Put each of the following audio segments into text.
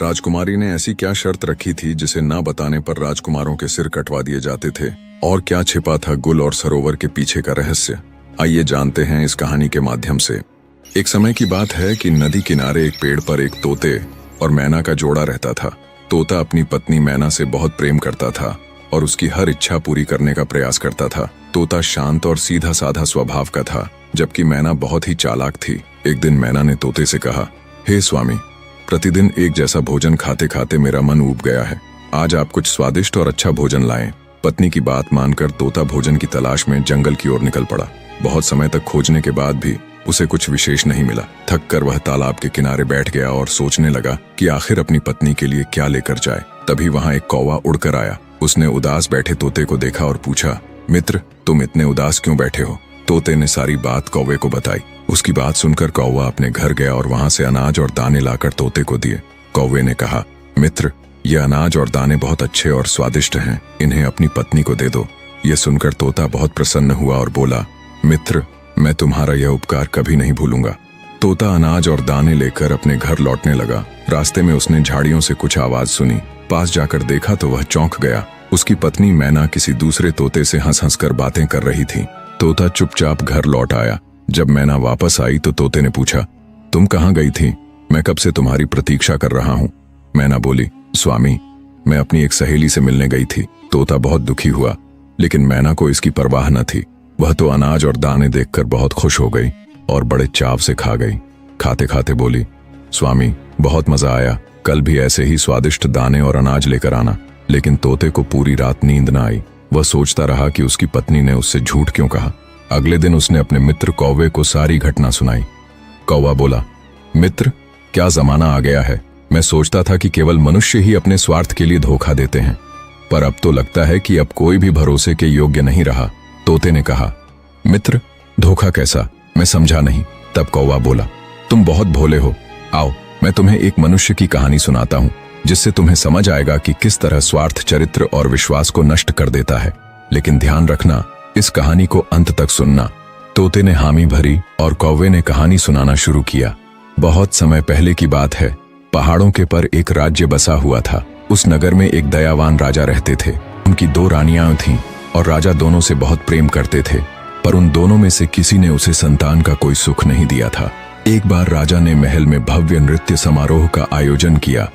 राजकुमारी ने ऐसी क्या शर्त रखी थी जिसे ना बताने पर राजकुमारों के सिर कटवा दिए जाते थे, और क्या छिपा था गुल और सरोवर के पीछे का रहस्य? आइए जानते हैं इस कहानी के माध्यम से। एक समय की बात है कि नदी किनारे एक पेड़ पर एक तोते और मैना का जोड़ा रहता था। तोता अपनी पत्नी मैना से बहुत प्रेम करता था और उसकी हर इच्छा पूरी करने का प्रयास करता था। तोता शांत और सीधा साधा स्वभाव का था, जबकि मैना बहुत ही चालाक थी। एक दिन मैना ने तोते से कहा, हे स्वामी, प्रतिदिन एक जैसा भोजन खाते खाते मेरा मन ऊब गया है। आज आप कुछ स्वादिष्ट और अच्छा भोजन लाएं। पत्नी की बात मानकर तोता भोजन की तलाश में जंगल की ओर निकल पड़ा। बहुत समय तक खोजने के बाद भी उसे कुछ विशेष नहीं मिला। थक कर वह तालाब के किनारे बैठ गया और सोचने लगा कि आखिर अपनी पत्नी के लिए क्या लेकर जाए। तभी वहां एक कौवा उड़कर आया। उसने उदास बैठे तोते को देखा और पूछा, मित्र, तुम इतने उदास क्यों बैठे हो? तोते ने सारी बात कौवे को बताई। उसकी बात सुनकर कौवा अपने घर गया और वहां से अनाज और दाने लाकर तोते को दिए। कौवे ने कहा, मित्र, ये अनाज और दाने बहुत अच्छे और स्वादिष्ट हैं, इन्हें अपनी पत्नी को दे दो। ये सुनकर तोता बहुत प्रसन्न हुआ और बोला, मित्र, मैं तुम्हारा यह उपकार कभी नहीं भूलूंगा। तोता अनाज और दाने लेकर अपने घर लौटने लगा। रास्ते में उसने झाड़ियों से कुछ आवाज सुनी। पास जाकर देखा तो वह चौंक गया। उसकी पत्नी मैना किसी दूसरे तोते से हंस हंस कर बातें कर रही थी। तोता चुपचाप घर लौट आया। जब मैना वापस आई तो तोते ने पूछा, तुम कहाँ गई थी? मैं कब से तुम्हारी प्रतीक्षा कर रहा हूँ। मैना बोली, स्वामी, मैं अपनी एक सहेली से मिलने गई थी। तोता बहुत दुखी हुआ, लेकिन मैना को इसकी परवाह न थी। वह तो अनाज और दाने देखकर बहुत खुश हो गई और बड़े चाव से खा गई। खाते खाते बोली, स्वामी, बहुत मजा आया। कल भी ऐसे ही स्वादिष्ट दाने और अनाज लेकर आना। लेकिन तोते को पूरी रात नींद न आई। वह सोचता रहा कि उसकी पत्नी ने उससे झूठ क्यों कहा। अगले दिन उसने अपने मित्र कौवे को सारी घटना सुनाई। कौवा बोला, मित्र, क्या जमाना आ गया है। मैं सोचता था कि केवल मनुष्य ही अपने स्वार्थ के लिए धोखा देते हैं, पर अब तो लगता है कि अब कोई भी भरोसे के योग्य नहीं रहा। तोते ने कहा, मित्र, धोखा कैसा? मैं समझा नहीं। तब कौवा बोला, तुम बहुत भोले हो। आओ, मैं तुम्हें एक मनुष्य की कहानी सुनाता हूँ, जिससे तुम्हें समझ आएगा कि किस तरह स्वार्थ चरित्र और विश्वास को नष्ट कर देता है। लेकिन ध्यान रखना, इस कहानी को अंत तक सुनना। तोते ने हामी भरी और कौवे ने कहानी सुनाना शुरू किया। बहुत समय पहले की बात है। पहाड़ों के पर एक राज्य बसा हुआ था। उस नगर में एक दयावान राजा रहते थे। उनकी 2 रानियां थीं और राजा दोनों से बहुत प्रेम करते थे, पर उन दोनों में से किसी ने उसे संतान का कोई सुख नहीं दिया था। एक बार राजा ने महल में भव्य नृत्य समारोह का आयोजन किया,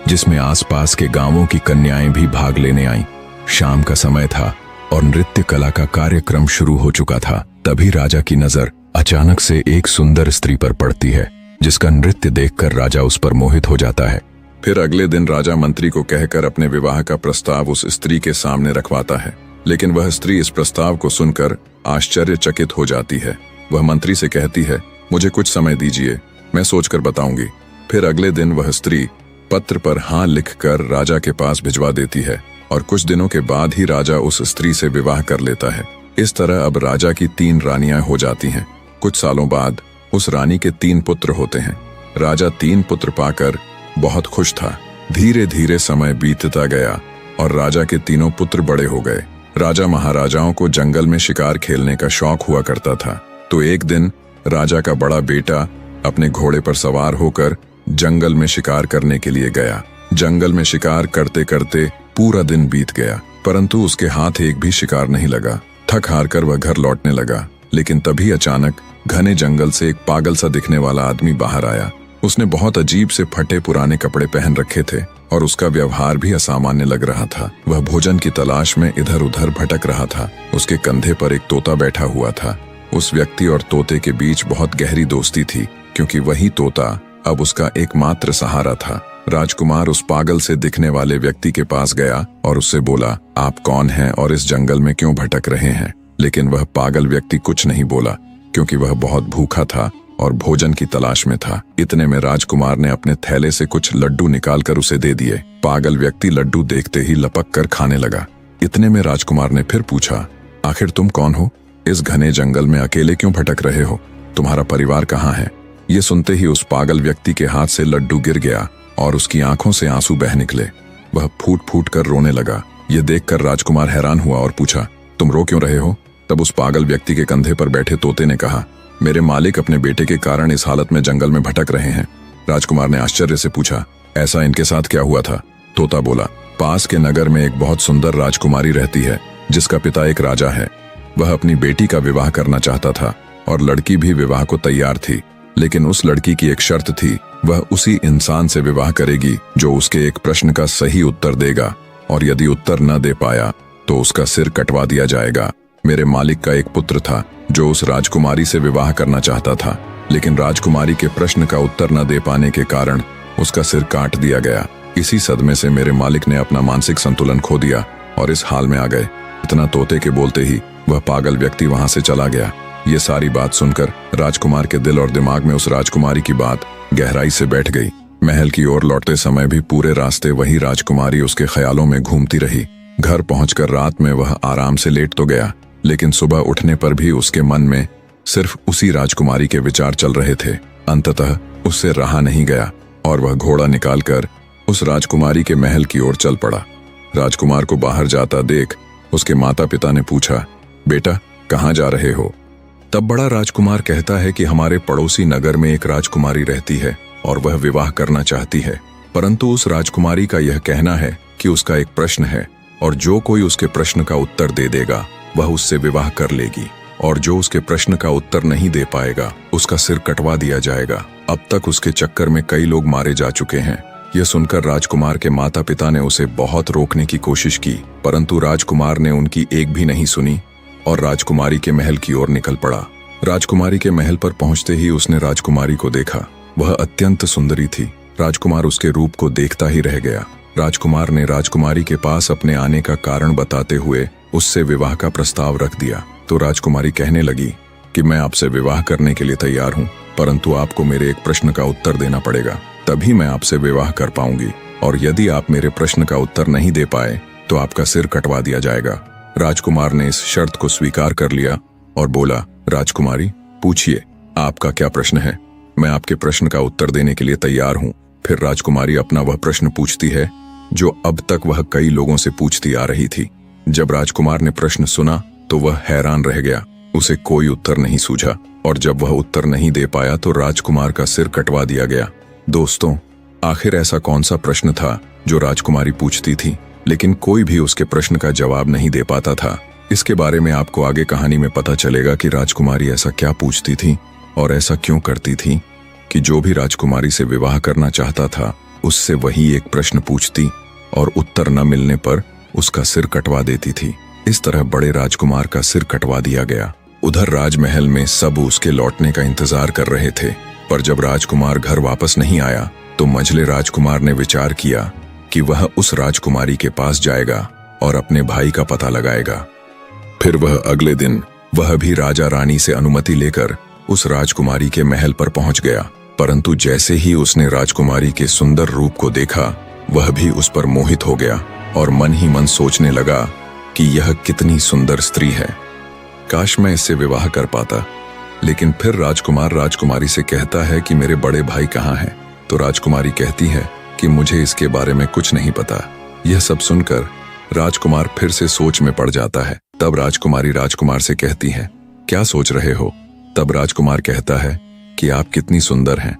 जिसमें आसपास के गांवों की कन्याएं भी भाग लेने आईं। शाम का समय था और नृत्य कला का कार्यक्रम शुरू हो चुका था। तभी राजा की नजर अचानक से एक सुंदर स्त्री पर पड़ती है, जिसका नृत्य देखकर राजा उस पर मोहित हो जाता है। फिर अगले दिन राजा मंत्री को कहकर अपने विवाह का प्रस्ताव उस स्त्री के सामने रखवाता है। लेकिन वह स्त्री इस प्रस्ताव को सुनकर आश्चर्यचकित हो जाती है। वह मंत्री से कहती है, मुझे कुछ समय दीजिए, मैं सोचकर बताऊंगी। फिर अगले दिन वह स्त्री पत्र पर हाँ लिखकर राजा के पास भिजवा देती है और कुछ दिनों के बाद ही राजा उस स्त्री से विवाह कर लेता है। इस तरह अब राजा की 3 रानियां हो जाती हैं। कुछ सालों बाद उस रानी के 3 पुत्र होते हैं। राजा 3 पुत्र पाकर बहुत खुश था। धीरे धीरे समय बीतता गया और राजा के 3 पुत्र बड़े हो गए। राजा महाराजाओं को जंगल में शिकार खेलने का शौक हुआ करता था। तो एक दिन राजा का बड़ा बेटा अपने घोड़े पर सवार होकर जंगल में शिकार करने के लिए गया। जंगल में शिकार करते करते पूरा दिन बीत गया, परंतु उसके हाथ एक भी शिकार नहीं लगा। थक हार कर वह घर लौटने लगा। लेकिन तभी अचानक घने जंगल से एक पागल सा दिखने वाला आदमी बाहर आया। उसने बहुत अजीब से फटे पुराने कपड़े पहन रखे थे और उसका व्यवहार भी असामान्य लग रहा था। वह भोजन की तलाश में इधर उधर भटक रहा था। उसके कंधे पर एक तोता बैठा हुआ था। उस व्यक्ति और तोते के बीच बहुत गहरी दोस्ती थी, क्योंकि वही तोता अब उसका एकमात्र सहारा था। राजकुमार उस पागल से दिखने वाले व्यक्ति के पास गया और उससे बोला, आप कौन हैं और इस जंगल में क्यों भटक रहे हैं? लेकिन वह पागल व्यक्ति कुछ नहीं बोला, क्योंकि वह बहुत भूखा था और भोजन की तलाश में था। इतने में राजकुमार ने अपने थैले से कुछ लड्डू निकालकर उसे दे दिए। पागल व्यक्ति लड्डू देखते ही लपक कर खाने लगा। इतने में राजकुमार ने फिर पूछा, आखिर तुम कौन हो? इस घने जंगल में अकेले क्यों भटक रहे हो? तुम्हारा परिवार कहाँ है? ये सुनते ही उस पागल व्यक्ति के हाथ से लड्डू गिर गया और उसकी आंखों से आंसू बह निकले। वह फूट फूट कर रोने लगा। ये देखकर राजकुमार हैरान हुआ और पूछा, तुम रो क्यों रहे हो? तब उस पागल व्यक्ति के कंधे पर बैठे तोते ने कहा, मेरे मालिक अपने बेटे के कारण इस हालत में जंगल में भटक रहे हैं। राजकुमार ने आश्चर्य से पूछा, ऐसा इनके साथ क्या हुआ था? तोता बोला, पास के नगर में एक बहुत सुंदर राजकुमारी रहती है जिसका पिता एक राजा है। वह अपनी बेटी का विवाह करना चाहता था और लड़की भी विवाह को तैयार थी, लेकिन उस लड़की की एक शर्त थी, वह उसी इंसान से विवाह करेगी जो उसके एक प्रश्न का सही उत्तर देगा, और यदि उत्तर न दे पाया तो उसका सिर कटवा दिया जाएगा। मेरे मालिक का एक पुत्र था जो उस राजकुमारी से विवाह करना चाहता था, लेकिन राजकुमारी के प्रश्न का उत्तर न दे पाने के कारण उसका सिर काट दिया गया। इसी सदमे से मेरे मालिक ने अपना मानसिक संतुलन खो दिया और इस हाल में आ गए। इतना तोते के बोलते ही वह पागल व्यक्ति वहां से चला गया। ये सारी बात सुनकर राजकुमार के दिल और दिमाग में उस राजकुमारी की बात गहराई से बैठ गई। महल की ओर लौटते समय भी पूरे रास्ते वही राजकुमारी उसके ख्यालों में घूमती रही। घर पहुंचकर रात में वह आराम से लेट तो गया, लेकिन सुबह उठने पर भी उसके मन में सिर्फ उसी राजकुमारी के विचार चल रहे थे। अंततः उससे रहा नहीं गया और वह घोड़ा निकालकर उस राजकुमारी के महल की ओर चल पड़ा। राजकुमार को बाहर जाता देख उसके माता पिता ने पूछा, बेटा कहाँ जा रहे हो? तब बड़ा राजकुमार कहता है कि हमारे पड़ोसी नगर में एक राजकुमारी रहती है और वह विवाह करना चाहती है, परंतु उस राजकुमारी का यह कहना है कि उसका एक प्रश्न है और जो कोई उसके प्रश्न का उत्तर दे देगा वह उससे विवाह कर लेगी, और जो उसके प्रश्न का उत्तर नहीं दे पाएगा उसका सिर कटवा दिया जाएगा। अब तक उसके चक्कर में कई लोग मारे जा चुके हैं। यह सुनकर राजकुमार के माता पिता ने उसे बहुत रोकने की कोशिश की, परंतु राजकुमार ने उनकी एक भी नहीं सुनी और राजकुमारी के महल की ओर निकल पड़ा। राजकुमारी के महल पर पहुंचते ही उसने राजकुमारी को देखा। वह अत्यंत सुंदरी थी। राजकुमार उसके रूप को देखता ही रह गया। राजकुमार ने राजकुमारी के पास अपने आने का कारण बताते हुए उससे विवाह का प्रस्ताव रख दिया। तो राजकुमारी कहने लगी कि मैं आपसे विवाह करने के लिए तैयार हूँ, परंतु आपको मेरे एक प्रश्न का उत्तर देना पड़ेगा, तभी मैं आपसे विवाह कर पाऊंगी, और यदि आप मेरे प्रश्न का उत्तर नहीं दे पाए तो आपका सिर कटवा दिया जाएगा। राजकुमार ने इस शर्त को स्वीकार कर लिया और बोला, राजकुमारी पूछिए, आपका क्या प्रश्न है? मैं आपके प्रश्न का उत्तर देने के लिए तैयार हूँ। फिर राजकुमारी अपना वह प्रश्न पूछती है जो अब तक वह कई लोगों से पूछती आ रही थी। जब राजकुमार ने प्रश्न सुना तो वह हैरान रह गया। उसे कोई उत्तर नहीं सूझा, और जब वह उत्तर नहीं दे पाया तो राजकुमार का सिर कटवा दिया गया। दोस्तों, आखिर ऐसा कौन सा प्रश्न था जो राजकुमारी पूछती थी, लेकिन कोई भी उसके प्रश्न का जवाब नहीं दे पाता था? इसके बारे में आपको आगे कहानी में पता चलेगा कि राजकुमारी ऐसा क्या पूछती थी और ऐसा क्यों करती थी कि जो भी राजकुमारी से विवाह करना चाहता था उससे वही एक प्रश्न पूछती और उत्तर न मिलने पर उसका सिर कटवा देती थी। इस तरह बड़े राजकुमार का सिर कटवा दिया गया। उधर राजमहल में सब उसके लौटने का इंतजार कर रहे थे, पर जब राजकुमार घर वापस नहीं आया तो मंझले राजकुमार ने विचार किया कि वह उस राजकुमारी के पास जाएगा और अपने भाई का पता लगाएगा। फिर वह अगले दिन वह भी राजा रानी से अनुमति लेकर उस राजकुमारी के महल पर पहुंच गया, परंतु जैसे ही उसने राजकुमारी के सुंदर रूप को देखा वह भी उस पर मोहित हो गया और मन ही मन सोचने लगा कि यह कितनी सुंदर स्त्री है, काश मैं इससे विवाह कर पाता। लेकिन फिर राजकुमार राजकुमारी से कहता है कि मेरे बड़े भाई कहाँ हैं? तो राजकुमारी कहती है कि मुझे इसके बारे में कुछ नहीं पता। यह सब सुनकर राजकुमार फिर से सोच में पड़ जाता है। तब राजकुमारी राजकुमार से कहती है, क्या सोच रहे हो? तब राजकुमार कहता है कि आप कितनी सुंदर हैं,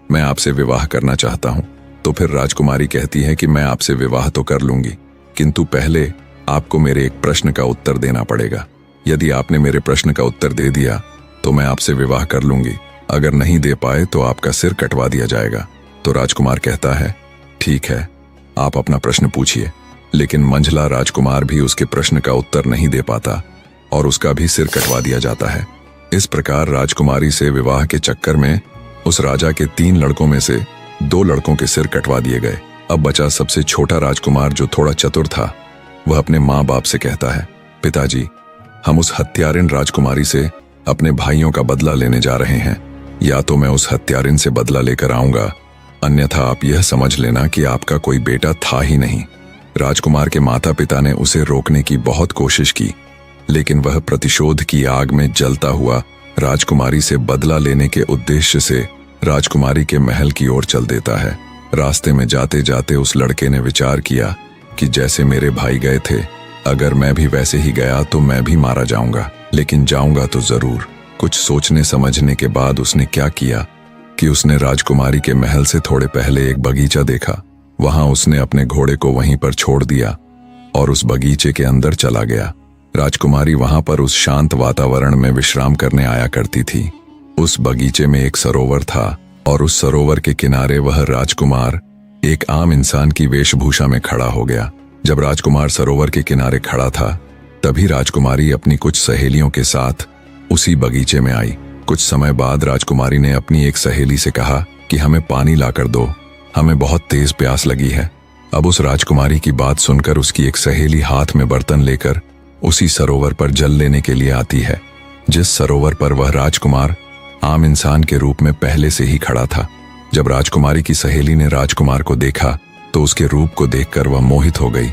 मैं आपसे विवाह करना चाहता हूँ। तो फिर राजकुमारी कहती है कि मैं आपसे विवाह तो कर लूंगी, किंतु पहले आपको मेरे एक प्रश्न का उत्तर देना पड़ेगा। यदि आपने मेरे प्रश्न का उत्तर दे दिया तो मैं आपसे विवाह कर लूंगी, अगर नहीं दे पाए तो आपका सिर कटवा दिया जाएगा। तो राजकुमार कहता है, ठीक है, आप अपना प्रश्न पूछिए। लेकिन मंझला राजकुमार भी उसके प्रश्न का उत्तर नहीं दे पाता और उसका भी सिर कटवा दिया जाता है। इस प्रकार राजकुमारी से विवाह के चक्कर में उस राजा के 3 लड़कों में से 2 लड़कों के सिर कटवा दिए गए। अब बचा सबसे छोटा राजकुमार जो थोड़ा चतुर था। वह अपने माँ बाप से कहता है, पिताजी, हम उस हत्यारिन राजकुमारी से अपने भाइयों का बदला लेने जा रहे हैं। या तो मैं उस हत्यारिन से बदला लेकर आऊंगा, अन्यथा आप यह समझ लेना कि आपका कोई बेटा था ही नहीं। राजकुमार के माता पिता ने उसे रोकने की बहुत कोशिश की, लेकिन वह प्रतिशोध की आग में जलता हुआ राजकुमारी से बदला लेने के उद्देश्य से राजकुमारी के महल की ओर चल देता है। रास्ते में जाते जाते उस लड़के ने विचार किया कि जैसे मेरे भाई गए थे, अगर मैं भी वैसे ही गया तो मैं भी मारा जाऊंगा, लेकिन जाऊंगा तो जरूर। कुछ सोचने समझने के बाद उसने क्या किया कि उसने राजकुमारी के महल से थोड़े पहले एक बगीचा देखा वहां उसने अपने घोड़े को वहीं पर छोड़ दिया और उस बगीचे के अंदर चला गया। राजकुमारी वहां पर उस शांत वातावरण में विश्राम करने आया करती थी। उस बगीचे में एक सरोवर था और उस सरोवर के किनारे वह राजकुमार एक आम इंसान की वेशभूषा में खड़ा हो गया। जब राजकुमार सरोवर के किनारे खड़ा था, तभी राजकुमारी अपनी कुछ सहेलियों के साथ उसी बगीचे में आई। कुछ समय बाद राजकुमारी ने अपनी एक सहेली से कहा कि हमें पानी लाकर दो, हमें बहुत तेज प्यास लगी है। अब उस राजकुमारी की बात सुनकर उसकी एक सहेली हाथ में बर्तन लेकर उसी सरोवर पर जल लेने के लिए आती है, जिस सरोवर पर वह राजकुमार आम इंसान के रूप में पहले से ही खड़ा था। जब राजकुमारी की सहेली ने राजकुमार को देखा तो उसके रूप को देखकर वह मोहित हो गई।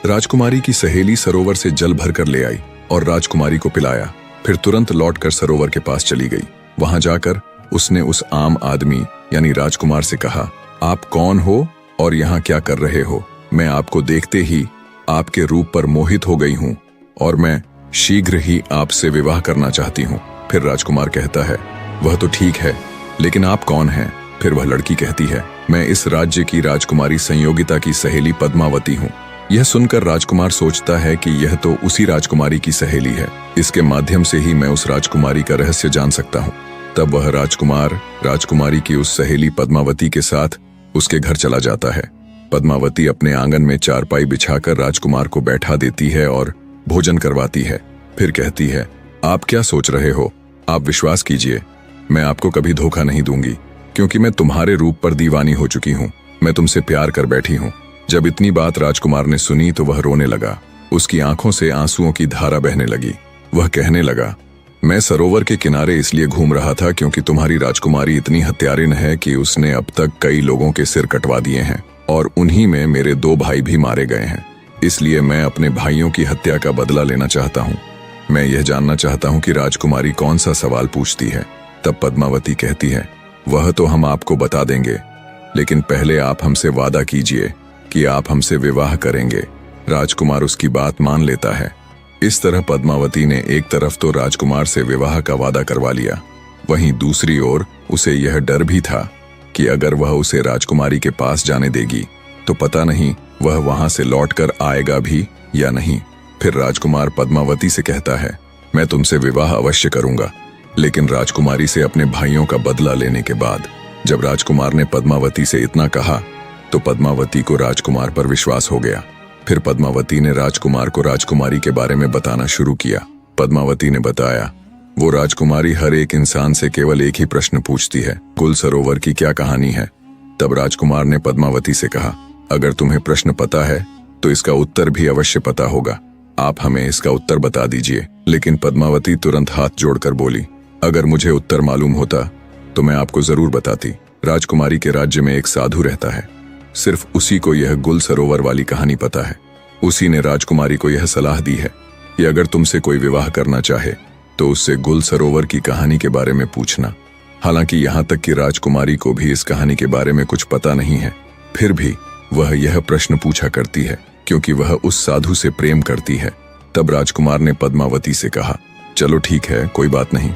राजकुमारी की सहेली सरोवर से जल भरकर ले आई और राजकुमारी को पिलाया, फिर तुरंत लौटकर सरोवर के पास चली गई। वहां जाकर उसने उस आम आदमी यानी राजकुमार से कहा, आप कौन हो और यहाँ क्या कर रहे हो? मैं आपको देखते ही आपके रूप पर मोहित हो गई हूँ और मैं शीघ्र ही आपसे विवाह करना चाहती हूँ। फिर राजकुमार कहता है, वह तो ठीक है, लेकिन आप कौन हैं? फिर वह लड़की कहती है, मैं इस राज्य की राजकुमारी संयोगिता की सहेली पद्मावती हूँ। यह सुनकर राजकुमार सोचता है कि यह तो उसी राजकुमारी की सहेली है, इसके माध्यम से ही मैं उस राजकुमारी का रहस्य जान सकता हूँ। तब वह राजकुमार राजकुमारी की उस सहेली पद्मावती के साथ उसके घर चला जाता है। पद्मावती अपने आंगन में चारपाई बिछाकर राजकुमार को बैठा देती है और भोजन करवाती है। फिर कहती है, आप क्या सोच रहे हो? आप विश्वास कीजिए, मैं आपको कभी धोखा नहीं दूंगी, क्योंकि मैं तुम्हारे रूप पर दीवानी हो चुकी हूँ। मैं तुमसे प्यार कर बैठी हूँ। जब इतनी बात राजकुमार ने सुनी तो वह रोने लगा। उसकी आंखों से आंसुओं की धारा बहने लगी। वह कहने लगा, मैं सरोवर के किनारे इसलिए घूम रहा था क्योंकि तुम्हारी राजकुमारी इतनी हत्यारिन है कि उसने अब तक कई लोगों के सिर कटवा दिए हैं और उन्हीं में मेरे 2 भाई भी मारे गए हैं। इसलिए मैं अपने भाइयों की हत्या का बदला लेना चाहता हूँ। मैं यह जानना चाहता हूँ कि राजकुमारी कौन सा सवाल पूछती है। तब पद्मावती कहती है, वह तो हम आपको बता देंगे, लेकिन पहले आप हमसे वादा कीजिए कि आप हमसे विवाह करेंगे। राजकुमार उसकी बात मान लेता है। इस तरह पद्मावती ने एक तरफ तो राजकुमार से विवाह का वादा करवा लिया, वहीं दूसरी ओर उसे यह डर भी था कि अगर वह उसे राजकुमारी के पास जाने देगी तो पता नहीं वह वहां से लौटकर आएगा भी या नहीं। फिर राजकुमार पद्मावती से कहता है, मैं तुमसे विवाह अवश्य करूंगा, लेकिन राजकुमारी से अपने भाइयों का बदला लेने के बाद। जब राजकुमार ने पद्मावती से इतना कहा तो पद्मावती को राजकुमार पर विश्वास हो गया। फिर पद्मावती ने राजकुमार को राजकुमारी के बारे में बताना शुरू किया। पद्मावती ने बताया, वो राजकुमारी हर एक इंसान से केवल एक ही प्रश्न पूछती है, गुल सरोवर की क्या कहानी है? तब राजकुमार ने पद्मावती से कहा, अगर तुम्हें प्रश्न पता है तो इसका उत्तर भी अवश्य पता होगा, आप हमें इसका उत्तर बता दीजिए। लेकिन पद्मावती तुरंत हाथ जोड़कर बोली, अगर मुझे उत्तर मालूम होता तो मैं आपको जरूर बताती। राजकुमारी के राज्य में एक साधु रहता है, सिर्फ उसी को यह गुल सरोवर वाली कहानी पता है। उसी ने राजकुमारी को यह सलाह दी है कि अगर तुमसे कोई विवाह करना चाहे तो उससे गुल सरोवर की कहानी के बारे में पूछना। हालांकि यहाँ तक कि राजकुमारी को भी इस कहानी के बारे में कुछ पता नहीं है, फिर भी वह यह प्रश्न पूछा करती है क्योंकि वह उस साधु से प्रेम करती है। तब राजकुमार ने पद्मावती से कहा, चलो ठीक है, कोई बात नहीं,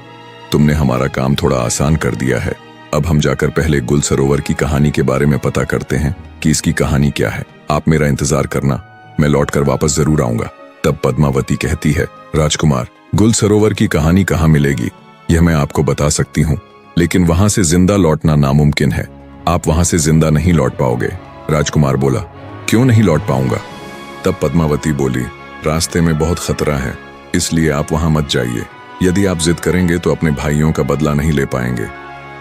तुमने हमारा काम थोड़ा आसान कर दिया है। अब हम जाकर पहले गुल सरोवर की कहानी के बारे में पता करते हैं कि इसकी कहानी क्या है। आप मेरा इंतजार करना, मैं लौटकर वापस जरूर आऊंगा। तब पद्मावती कहती है, राजकुमार, गुल सरोवर की कहानी कहाँ मिलेगी? यह मैं आपको बता सकती हूँ, लेकिन वहां से जिंदा लौटना नामुमकिन है। आप वहां से जिंदा नहीं लौट पाओगे। राजकुमार बोला, क्यों नहीं लौट पाऊंगा? तब पद्मावती बोली, रास्ते में बहुत खतरा है, इसलिए आप वहां मत जाइए। यदि आप जिद करेंगे तो अपने भाइयों का बदला नहीं ले पाएंगे।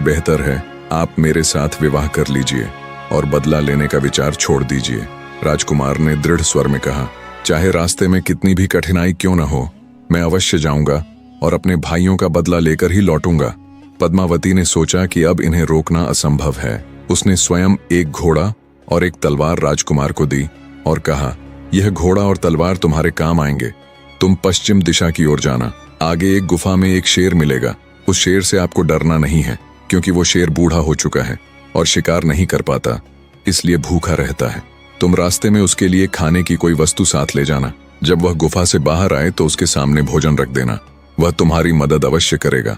बेहतर है आप मेरे साथ विवाह कर लीजिए और बदला लेने का विचार छोड़ दीजिए। राजकुमार ने दृढ़ स्वर में कहा, चाहे रास्ते में कितनी भी कठिनाई क्यों न हो, मैं अवश्य जाऊंगा और अपने भाइयों का बदला लेकर ही लौटूंगा। पद्मावती ने सोचा कि अब इन्हें रोकना असंभव है। उसने स्वयं एक घोड़ा और एक तलवार राजकुमार को दी और कहा, यह घोड़ा और तलवार तुम्हारे काम आएंगे। तुम पश्चिम दिशा की ओर जाना, आगे एक गुफा में एक शेर मिलेगा। उस शेर से आपको डरना नहीं है, क्योंकि वो शेर बूढ़ा हो चुका है और शिकार नहीं कर पाता, इसलिए भूखा रहता है। तुम रास्ते में उसके लिए खाने की कोई वस्तु साथ ले जाना। जब वह गुफा से बाहर आए तो उसके सामने भोजन रख देना, वह तुम्हारी मदद अवश्य करेगा।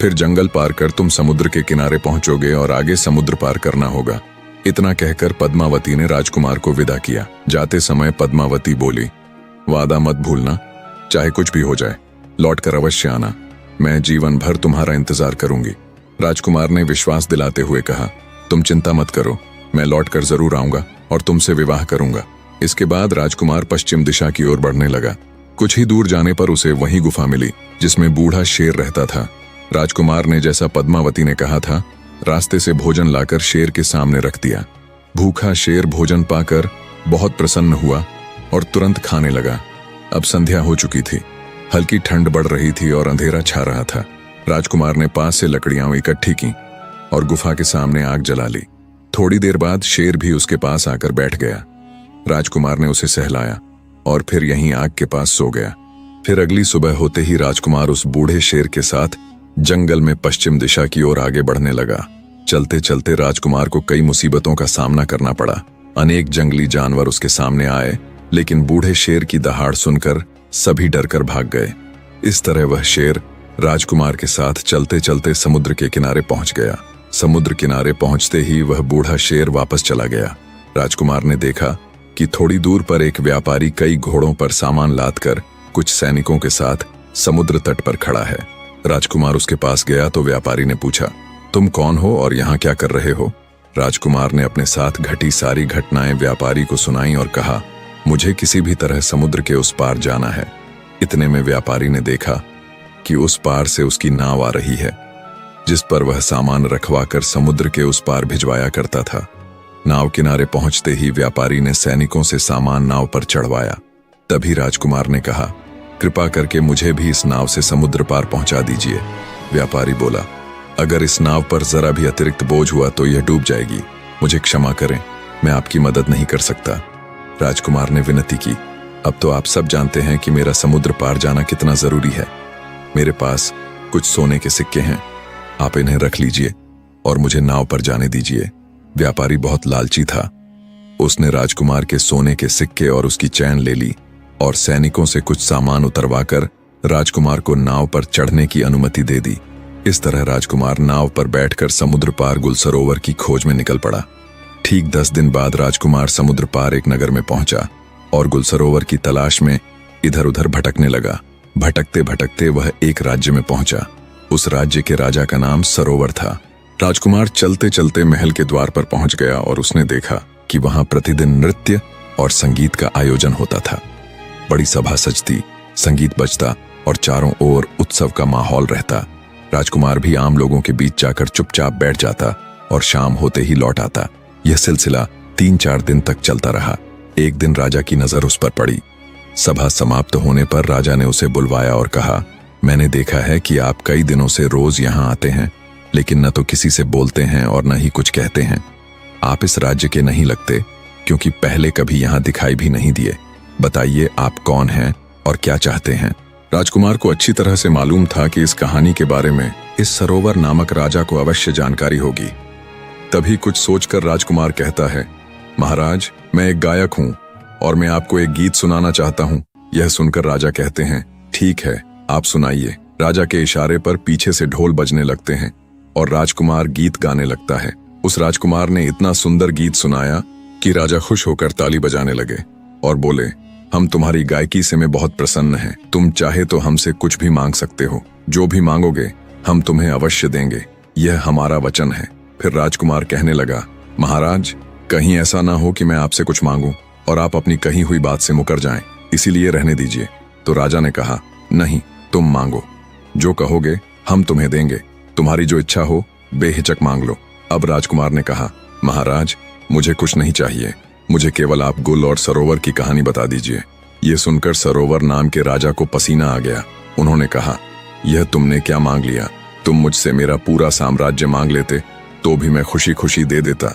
फिर जंगल पार कर तुम समुद्र के किनारे पहुंचोगे और आगे समुद्र पार करना होगा। इतना कहकर पद्मावती ने राजकुमार को विदा किया। जाते समय पद्मावती बोली, वादा मत भूलना, चाहे कुछ भी हो जाए लौट कर अवश्य आना, मैं जीवन भर तुम्हारा इंतजार करूंगी। राजकुमार ने विश्वास दिलाते हुए कहा, तुम चिंता मत करो, मैं लौट कर जरूर आऊंगा और तुमसे विवाह करूंगा। इसके बाद राजकुमार पश्चिम दिशा की ओर बढ़ने लगा। कुछ ही दूर जाने पर उसे वही गुफा मिली जिसमें बूढ़ा शेर रहता था। राजकुमार ने जैसा पद्मावती ने कहा था, रास्ते से भोजन लाकर शेर के सामने रख दिया। भूखा शेर भोजन पाकर बहुत प्रसन्न हुआ और तुरंत खाने लगा। अब संध्या हो चुकी थी, हल्की ठंड बढ़ रही थी और अंधेरा छा रहा था। राजकुमार ने पास से लकड़ियां इकट्ठी की और गुफा के सामने आग जला ली। थोड़ी देर बाद शेर भी उसके पास आकर बैठ गया। राजकुमार ने उसे सहलाया और फिर यहीं आग के पास सो गया। फिर अगली सुबह होते ही राजकुमार उस बूढ़े शेर के साथ जंगल में पश्चिम दिशा की ओर आगे बढ़ने लगा। चलते चलते राजकुमार को कई मुसीबतों का सामना करना पड़ा। अनेक जंगली जानवर उसके सामने आए, लेकिन बूढ़े शेर की दहाड़ सुनकर सभी डरकर भाग गए। इस तरह वह शेर राजकुमार के साथ चलते चलते समुद्र के किनारे पहुंच गया। समुद्र किनारे पहुंचते ही वह बूढ़ा शेर वापस चला गया। राजकुमार ने देखा कि थोड़ी दूर पर एक व्यापारी कई घोड़ों पर सामान लादकर कुछ सैनिकों के साथ समुद्र तट पर खड़ा है। राजकुमार उसके पास गया तो व्यापारी ने पूछा, तुम कौन हो और यहाँ क्या कर रहे हो? राजकुमार ने अपने साथ घटी सारी घटनाएं व्यापारी को सुनाई और कहा, मुझे किसी भी तरह समुद्र के उस पार जाना है। इतने में व्यापारी ने देखा कि उस पार से उसकी नाव आ रही है, जिस पर वह सामान रखवाकर समुद्र के उस पार भिजवाया करता था। नाव किनारे पहुंचते ही व्यापारी ने सैनिकों से सामान नाव पर चढ़वाया। तभी राजकुमार ने कहा, कृपा करके मुझे भी इस नाव से समुद्र पार पहुंचा दीजिए। व्यापारी बोला, अगर इस नाव पर जरा भी अतिरिक्त बोझ हुआ तो यह डूब जाएगी, मुझे क्षमा करें, मैं आपकी मदद नहीं कर सकता। राजकुमार ने विनती की, अब तो आप सब जानते हैं कि मेरा समुद्र पार जाना कितना जरूरी है। मेरे पास कुछ सोने के सिक्के हैं, आप इन्हें रख लीजिए और मुझे नाव पर जाने दीजिए। व्यापारी बहुत लालची था। उसने राजकुमार के सोने के सिक्के और उसकी चैन ले ली और सैनिकों से कुछ सामान उतरवाकर राजकुमार को नाव पर चढ़ने की अनुमति दे दी। इस तरह राजकुमार नाव पर बैठकर समुद्र पार गुल सरोवर की खोज में निकल पड़ा। ठीक 10 दिन बाद राजकुमार समुद्र पार एक नगर में पहुंचा और गुल सरोवर की तलाश में इधर उधर भटकने लगा। भटकते भटकते वह एक राज्य में पहुंचा। उस राज्य के राजा का नाम सरोवर था। राजकुमार चलते चलते महल के द्वार पर पहुंच गया और उसने देखा कि वहां प्रतिदिन नृत्य और संगीत का आयोजन होता था। बड़ी सभा सजती, संगीत बजता और चारों ओर उत्सव का माहौल रहता। राजकुमार भी आम लोगों के बीच जाकर चुपचाप बैठ जाता और शाम होते ही लौट आता। यह सिलसिला 3-4 दिन तक चलता रहा। एक दिन राजा की नजर उस पर पड़ी। सभा समाप्त होने पर राजा ने उसे बुलवाया और कहा, मैंने देखा है कि आप कई दिनों से रोज यहाँ आते हैं, लेकिन न तो किसी से बोलते हैं और न ही कुछ कहते हैं। आप इस राज्य के नहीं लगते, क्योंकि पहले कभी यहाँ दिखाई भी नहीं दिए। बताइए आप कौन हैं और क्या चाहते हैं? राजकुमार को अच्छी तरह से मालूम था कि इस कहानी के बारे में इस सरोवर नामक राजा को अवश्य जानकारी होगी। तभी कुछ सोचकर राजकुमार कहता है, महाराज, मैं एक गायक हूँ और मैं आपको एक गीत सुनाना चाहता हूँ। यह सुनकर राजा कहते हैं, ठीक है, आप सुनाइए। राजा के इशारे पर पीछे से ढोल बजने लगते हैं और राजकुमार गीत गाने लगता है। उस राजकुमार ने इतना सुंदर गीत सुनाया कि राजा खुश होकर ताली बजाने लगे और बोले, हम तुम्हारी गायकी से में बहुत प्रसन्न हैं। तुम चाहे तो हमसे कुछ भी मांग सकते हो, जो भी मांगोगे हम तुम्हें अवश्य देंगे, यह हमारा वचन है। फिर राजकुमार कहने लगा, महाराज, कहीं ऐसा ना हो कि मैं आपसे कुछ मांगूं और आप अपनी कही हुई बात से मुकर जाएं, इसीलिए रहने दीजिए। तो राजा ने कहा, नहीं, तुम मांगो, जो कहोगे हम तुम्हें देंगे, तुम्हारी जो इच्छा हो बेहिचक मांग लो। अब राजकुमार ने कहा, महाराज, मुझे कुछ नहीं चाहिए, मुझे केवल आप गुल और सरोवर की कहानी बता दीजिए। ये सुनकर सरोवर नाम के राजा को पसीना आ गया। उन्होंने कहा, यह तुमने क्या मांग लिया? तुम मुझसे मेरा पूरा साम्राज्य मांग लेते तो भी मैं खुशी खुशी दे देता,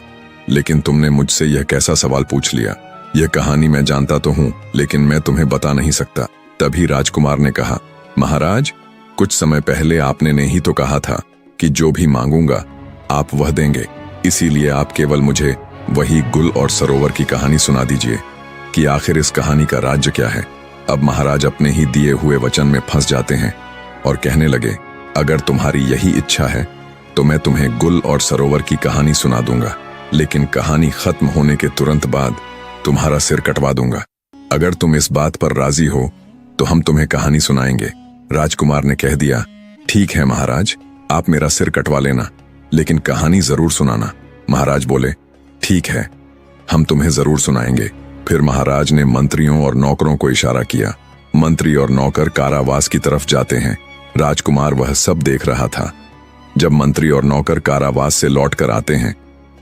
लेकिन तुमने मुझसे यह कैसा सवाल पूछ लिया? यह कहानी मैं जानता तो हूँ, लेकिन मैं तुम्हें बता नहीं सकता। तभी राजकुमार ने कहा, महाराज, कुछ समय पहले आपने ने ही तो कहा था कि जो भी मांगूंगा आप वह देंगे, इसीलिए आप केवल मुझे वही गुल और सरोवर की कहानी सुना दीजिए कि आखिर इस कहानी का राज्य क्या है। अब महाराज अपने ही दिए हुए वचन में फंस जाते हैं और कहने लगे, अगर तुम्हारी यही इच्छा है तो मैं तुम्हें गुल और सरोवर की कहानी सुना दूंगा। लेकिन कहानी खत्म होने के तुरंत बाद तुम्हारा सिर कटवा दूंगा। अगर तुम इस बात पर राजी हो तो हम तुम्हें कहानी सुनाएंगे। राजकुमार ने कह दिया, ठीक है महाराज, आप मेरा सिर कटवा लेना, लेकिन कहानी जरूर सुनाना। महाराज बोले, ठीक है, हम तुम्हें जरूर सुनाएंगे। फिर महाराज ने मंत्रियों और नौकरों को इशारा किया। मंत्री और नौकर कारावास की तरफ जाते हैं। राजकुमार वह सब देख रहा था। जब मंत्री और नौकर कारावास से लौटकर आते हैं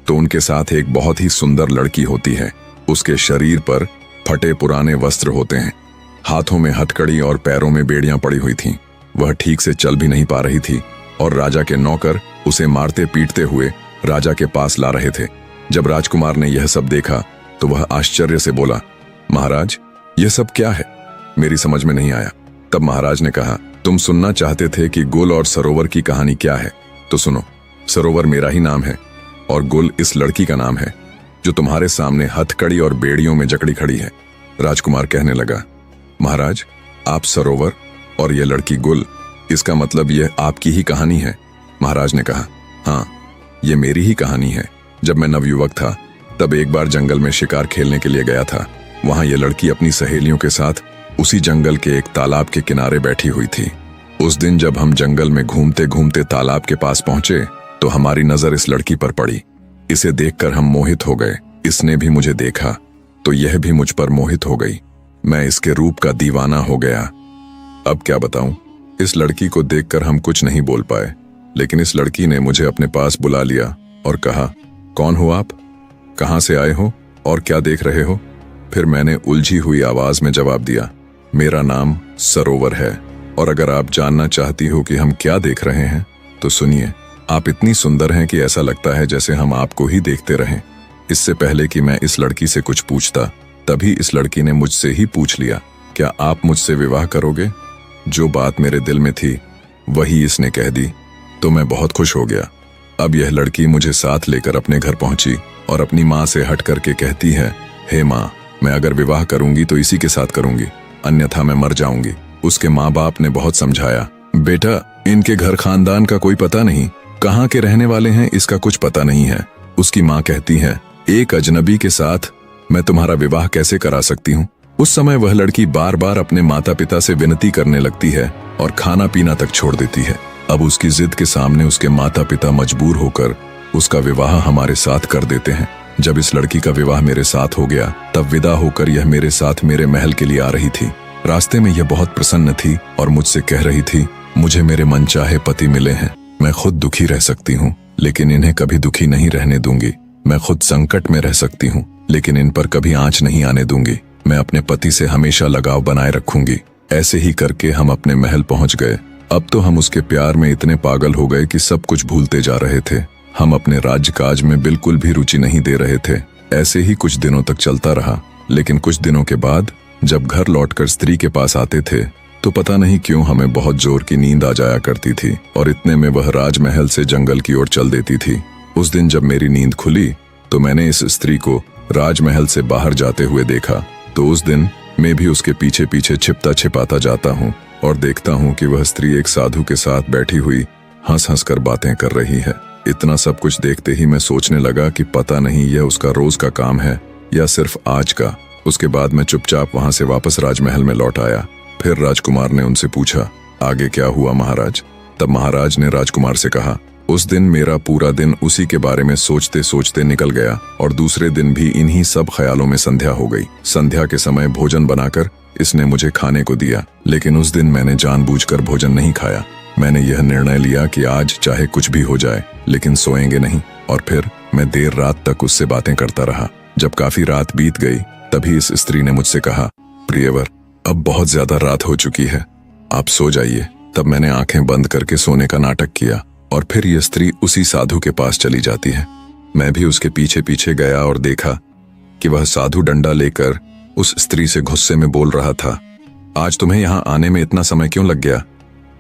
तो उनके साथ एक बहुत ही सुंदर लड़की होती है। उसके शरीर पर फटे पुराने वस्त्र होते हैं, हाथों में हथकड़ी और पैरों में बेड़ियां पड़ी हुई थीं। वह ठीक से चल भी नहीं पा रही थी और राजा के नौकर उसे मारते पीटते हुए राजा के पास ला रहे थे। जब राजकुमार ने यह सब देखा तो वह आश्चर्य से बोला, महाराज, यह सब क्या है? मेरी समझ में नहीं आया। तब महाराज ने कहा, तुम सुनना चाहते थे कि गुल और सरोवर की कहानी क्या है, तो सुनो। सरोवर मेरा ही नाम है और गुल इस लड़की का नाम है जो तुम्हारे सामने हथकड़ी और बेड़ियों में जकड़ी खड़ी है। राजकुमार कहने लगा, महाराज, आप सरोवर और यह लड़की गुल, इसका मतलब यह आपकी ही कहानी है? महाराज ने कहा, हाँ, ये मेरी ही कहानी है। जब मैं नवयुवक था तब एक बार जंगल में शिकार खेलने के लिए गया था। वहां यह लड़की अपनी सहेलियों के साथ उसी जंगल के एक तालाब के किनारे बैठी हुई थी। उस दिन जब हम जंगल में घूमते घूमते तालाब के पास पहुंचे तो हमारी नजर इस लड़की पर पड़ी। इसे देखकर हम मोहित हो गए। इसने भी मुझे देखा तो यह भी मुझ पर मोहित हो गई। मैं इसके रूप का दीवाना हो गया। अब क्या बताऊं, इस लड़की को देखकर हम कुछ नहीं बोल पाए, लेकिन इस लड़की ने मुझे अपने पास बुला लिया और कहा, कौन हो आप, कहां से आए हो और क्या देख रहे हो? फिर मैंने उलझी हुई आवाज में जवाब दिया, मेरा नाम सरोवर है और अगर आप जानना चाहती हो कि हम क्या देख रहे हैं तो सुनिए। आप इतनी सुंदर हैं कि ऐसा लगता है जैसे हम आपको ही देखते रहें। इससे पहले कि मैं इस लड़की से कुछ पूछता, तभी इस लड़की ने मुझसे ही पूछ लिया, क्या आप मुझसे विवाह करोगे? जो बात मेरे दिल में थी वही इसने कह दी तो मैं बहुत खुश हो गया। अब यह लड़की मुझे साथ लेकर अपने घर पहुंची और अपनी माँ से हट करके कहती है, हे माँ, मैं अगर विवाह करूंगी तो इसी के साथ करूंगी, अन्यथा मैं मर जाऊंगी। उसके माँ बाप ने बहुत समझाया, बेटा, इनके घर खानदान का कोई पता नहीं, कहाँ के रहने वाले हैं इसका कुछ पता नहीं है। उसकी माँ कहती है, एक अजनबी के साथ मैं तुम्हारा विवाह कैसे करा सकती हूँ? उस समय वह लड़की बार बार अपने माता पिता से विनती करने लगती है और खाना पीना तक छोड़ देती है। अब उसकी जिद के सामने उसके माता पिता मजबूर होकर उसका विवाह हमारे साथ कर देते हैं। जब इस लड़की का विवाह मेरे साथ हो गया तब विदा होकर यह मेरे साथ मेरे महल के लिए आ रही थी। रास्ते में यह बहुत प्रसन्न थी और मुझसे कह रही थी, मुझे मेरे मनचाहे पति मिले हैं, मैं खुद दुखी रह सकती हूँ लेकिन इन्हें कभी दुखी नहीं रहने दूंगी। मैं खुद संकट में रह सकती हूँ लेकिन इन पर कभी आंच नहीं आने दूंगी। मैं अपने पति से हमेशा लगाव बनाए रखूंगी। ऐसे ही करके हम अपने महल पहुंच गए। अब तो हम उसके प्यार में इतने पागल हो गए कि सब कुछ भूलते जा रहे थे। हम अपने राज्यकाज में बिल्कुल भी रुचि नहीं दे रहे थे। ऐसे ही कुछ दिनों तक चलता रहा, लेकिन कुछ दिनों के बाद जब घर लौटकर स्त्री के पास आते थे तो पता नहीं क्यों हमें बहुत जोर की नींद आ जाया करती थी और इतने में वह राजमहल से जंगल की ओर चल देती थी। उस दिन जब मेरी नींद खुली तो मैंने इस स्त्री को राजमहल से बाहर जाते हुए देखा। तो उस दिन मैं भी उसके पीछे पीछे छिपता छिपाता जाता हूँ और देखता हूँ कि वह स्त्री एक साधु के साथ बैठी हुई हंस हंस कर बातें कर रही है। इतना सब कुछ देखते ही मैं सोचने लगा कि पता नहीं यह उसका रोज का काम है या सिर्फ आज का। उसके बाद मैं चुपचाप वहां से वापस राजमहल में लौट आया। फिर राजकुमार ने उनसे पूछा, आगे क्या हुआ महाराज? तब महाराज ने राजकुमार से कहा, उस दिन मेरा पूरा दिन उसी के बारे में सोचते सोचते निकल गया और दूसरे दिन भी इन्हीं सब ख्यालों में संध्या हो गई। संध्या के समय भोजन बनाकर इसने मुझे खाने को दिया, लेकिन उस दिन मैंने जानबूझकर भोजन नहीं खाया। मैंने यह निर्णय लिया कि आज चाहे कुछ भी हो जाए लेकिन सोएंगे नहीं, और फिर मैं देर रात तक उससे बातें करता रहा। जब काफी रात बीत गई तभी इस स्त्री ने मुझसे कहा, प्रियवर, अब बहुत ज्यादा रात हो चुकी है, आप सो जाइए। तब मैंने आंखें बंद करके सोने का नाटक किया और फिर यह स्त्री उसी साधु के पास चली जाती है। मैं भी उसके पीछे पीछे गया और देखा कि वह साधु डंडा लेकर उस स्त्री से गुस्से में बोल रहा था, आज तुम्हें यहाँ आने में इतना समय क्यों लग गया?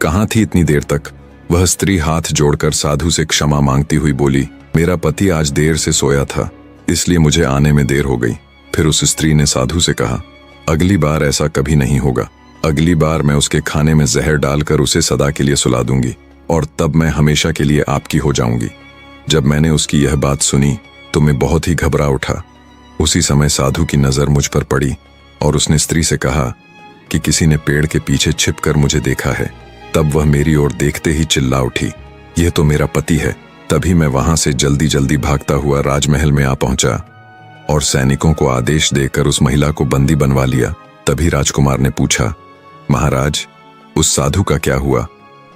कहाँ थी इतनी देर तक? वह स्त्री हाथ जोड़कर साधु से क्षमा मांगती हुई बोली, मेरा पति आज देर से सोया था इसलिए मुझे आने में देर हो गई। फिर उस स्त्री ने साधु से कहा, अगली बार ऐसा कभी नहीं होगा। अगली बार मैं उसके खाने में जहर डालकर उसे सदा के लिए सुला दूंगी और तब मैं हमेशा के लिए आपकी हो जाऊंगी। जब मैंने उसकी यह बात सुनी तो मैं बहुत ही घबरा उठा। उसी समय साधु की नजर मुझ पर पड़ी और उसने स्त्री से कहा कि किसी ने पेड़ के पीछे छिपकर मुझे देखा है। तब वह मेरी ओर देखते ही चिल्ला उठी, यह तो मेरा पति है। तभी मैं वहां से जल्दी जल्दी भागता हुआ राजमहल में आ पहुंचा और सैनिकों को आदेश देकर उस महिला को बंदी बनवा लिया। तभी राजकुमार ने पूछा, महाराज, उस साधु का क्या हुआ?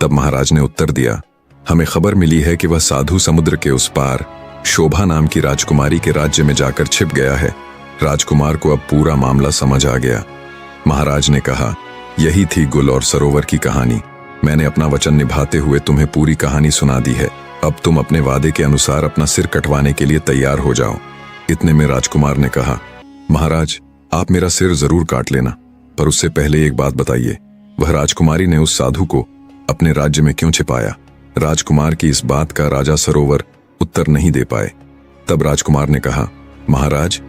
तब महाराज ने उत्तर दिया, हमें खबर मिली है कि वह साधु समुद्र के उस पार शोभा नाम की राजकुमारी के राज्य में जाकर छिप गया है। राजकुमार को अब पूरा मामला समझ आ गया। महाराज ने कहा, यही थी गुल और सरोवर की कहानी। मैंने अपना वचन निभाते हुए तुम्हें पूरी कहानी सुना दी है। अब तुम अपने वादे के अनुसार अपना सिर कटवाने के लिए तैयार हो जाओ। इतने में राजकुमार ने कहा, महाराज, आप मेरा सिर जरूर काट लेना, पर उससे पहले एक बात बताइए, वह राजकुमारी ने उस साधु को अपने राज्य में क्यों छिपाया? राजकुमार की इस बात का राजा सरोवर उत्तर नहीं दे पाए। तब राजकुमार ने कहा, महाराज,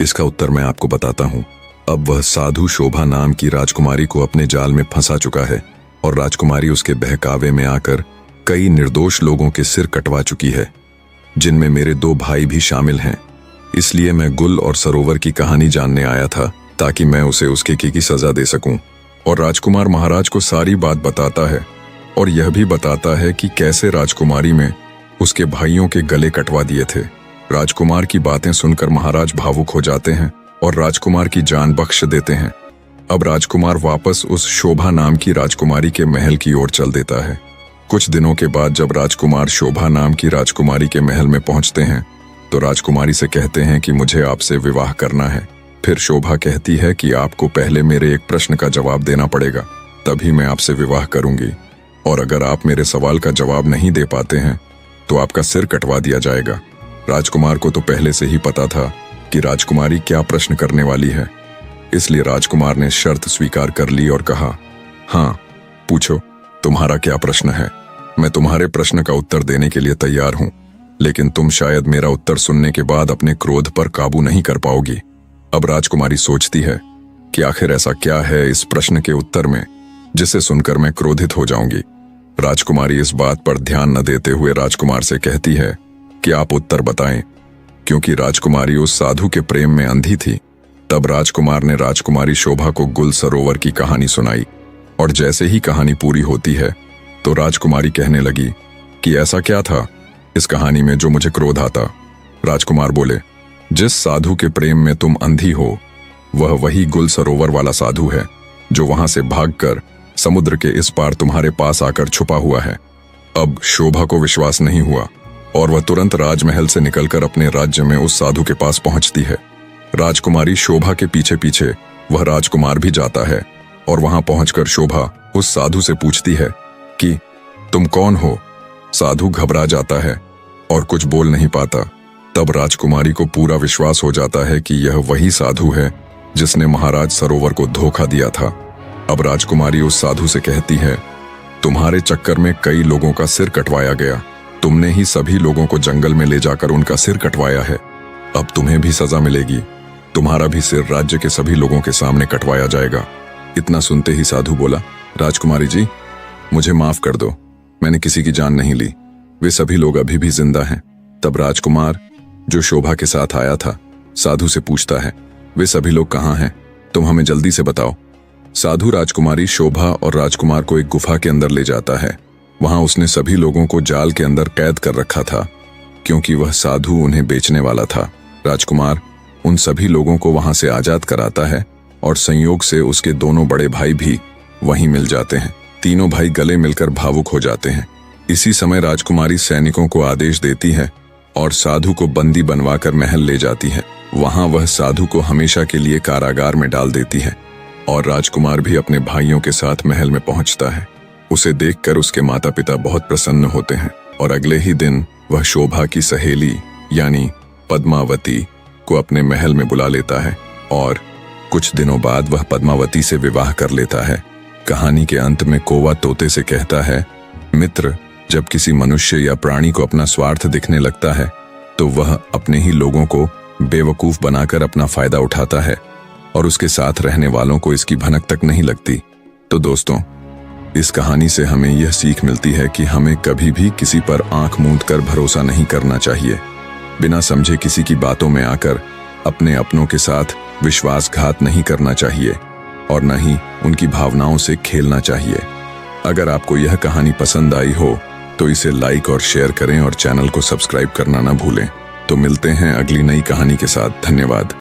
इसका उत्तर मैं आपको बताता हूं। अब वह साधु शोभा नाम की राजकुमारी को अपने जाल में फंसा चुका है और राजकुमारी उसके बहकावे में आकर कई निर्दोष लोगों के सिर कटवा चुकी है, जिनमें मेरे 2 भाई भी शामिल हैं। इसलिए मैं गुल और सरोवर की कहानी जानने आया था, ताकि मैं उसे उसके की सजा दे सकूं। और राजकुमार महाराज को सारी बात बताता है और यह भी बताता है कि कैसे राजकुमारी में उसके भाइयों के गले कटवा दिए थे। राजकुमार की बातें सुनकर महाराज भावुक हो जाते हैं और राजकुमार की जान बख्श देते हैं। अब राजकुमार वापस उस शोभा नाम की राजकुमारी के महल की ओर चल देता है। कुछ दिनों के बाद जब राजकुमार शोभा नाम की राजकुमारी के महल में पहुंचते हैं तो राजकुमारी से कहते हैं कि मुझे आपसे विवाह करना है। फिर शोभा कहती है कि आपको पहले मेरे एक प्रश्न का जवाब देना पड़ेगा, तभी मैं आपसे विवाह करूंगी, और अगर आप मेरे सवाल का जवाब नहीं दे पाते हैं तो आपका सिर कटवा दिया जाएगा। राजकुमार को तो पहले से ही पता था कि राजकुमारी क्या प्रश्न करने वाली है, इसलिए राजकुमार ने शर्त स्वीकार कर ली और कहा, हाँ, पूछो, तुम्हारा क्या प्रश्न है? मैं तुम्हारे प्रश्न का उत्तर देने के लिए तैयार हूं, लेकिन तुम शायद मेरा उत्तर सुनने के बाद अपने क्रोध पर काबू नहीं कर पाओगी। अब राजकुमारी सोचती है कि आखिर ऐसा क्या है इस प्रश्न के उत्तर में जिसे सुनकर मैं क्रोधित हो जाऊंगी। राजकुमारी इस बात पर ध्यान न देते हुए राजकुमार से कहती है कि आप उत्तर बताएं। क्योंकि राजकुमारी उस साधु के प्रेम में अंधी थी, तब राजकुमार ने राजकुमारी शोभा को गुल सरोवर की कहानी सुनाई, और जैसे ही कहानी पूरी होती है तो राजकुमारी कहने लगी कि ऐसा क्या था इस कहानी में जो मुझे क्रोध आता? राजकुमार बोले, जिस साधु के प्रेम में तुम अंधी हो वह वही गुल सरोवर वाला साधु है जो वहां से भागकर समुद्र के इस पार तुम्हारे पास आकर छुपा हुआ है। अब शोभा को विश्वास नहीं हुआ और वह तुरंत राजमहल से निकलकर अपने राज्य में उस साधु के पास पहुंचती है। राजकुमारी शोभा के पीछे पीछे वह राजकुमार भी जाता है और वहां पहुंचकर शोभा उस साधु से पूछती है कि तुम कौन हो? साधु घबरा जाता है और कुछ बोल नहीं पाता। तब राजकुमारी को पूरा विश्वास हो जाता है कि यह वही साधु है जिसने महाराज सरोवर को धोखा दिया था। अब राजकुमारी उस साधु से कहती है, तुम्हारे चक्कर में कई लोगों का सिर कटवाया गया, तुमने ही सभी लोगों को जंगल में ले जाकर उनका सिर कटवाया है। अब तुम्हें भी सजा मिलेगी, तुम्हारा भी सिर राज्य के सभी लोगों के सामने कटवाया जाएगा। इतना सुनते ही साधु बोला, राजकुमारी जी, मुझे माफ कर दो, मैंने किसी की जान नहीं ली, वे सभी लोग अभी भी जिंदा हैं। तब राजकुमार जो शोभा के साथ आया था साधु से पूछता है, वे सभी लोग कहाँ हैं? तुम हमें जल्दी से बताओ। साधु राजकुमारी शोभा और राजकुमार को एक गुफा के अंदर ले जाता है। वहां उसने सभी लोगों को जाल के अंदर कैद कर रखा था, क्योंकि वह साधु उन्हें बेचने वाला था। राजकुमार उन सभी लोगों को वहां से आजाद कराता है और संयोग से उसके दोनों बड़े भाई भी वहीं मिल जाते हैं। तीनों भाई गले मिलकर भावुक हो जाते हैं। इसी समय राजकुमारी सैनिकों को आदेश देती है और साधु को बंदी बनवाकर महल ले जाती है। वहां वह साधु को हमेशा के लिए कारागार में डाल देती है और राजकुमार भी अपने भाइयों के साथ महल में पहुंचता है। उसे देखकर उसके माता पिता बहुत प्रसन्न होते हैं और अगले ही दिन वह शोभा की सहेली यानी पद्मावती को अपने महल में बुला लेता है और कुछ दिनों बाद वह पद्मावती से विवाह कर लेता है। कहानी के अंत में कौवा तोते से कहता है, मित्र, जब किसी मनुष्य या प्राणी को अपना स्वार्थ दिखने लगता है तो वह अपने ही लोगों को बेवकूफ बनाकर अपना फायदा उठाता है और उसके साथ रहने वालों को इसकी भनक तक नहीं लगती। तो दोस्तों, इस कहानी से हमें यह सीख मिलती है कि हमें कभी भी किसी पर आंख मूंद कर भरोसा नहीं करना चाहिए। बिना समझे किसी की बातों में आकर अपने अपनों के साथ विश्वासघात नहीं करना चाहिए और न ही उनकी भावनाओं से खेलना चाहिए। अगर आपको यह कहानी पसंद आई हो तो इसे लाइक और शेयर करें और चैनल को सब्सक्राइब करना ना भूलें। तो मिलते हैं अगली नई कहानी के साथ। धन्यवाद।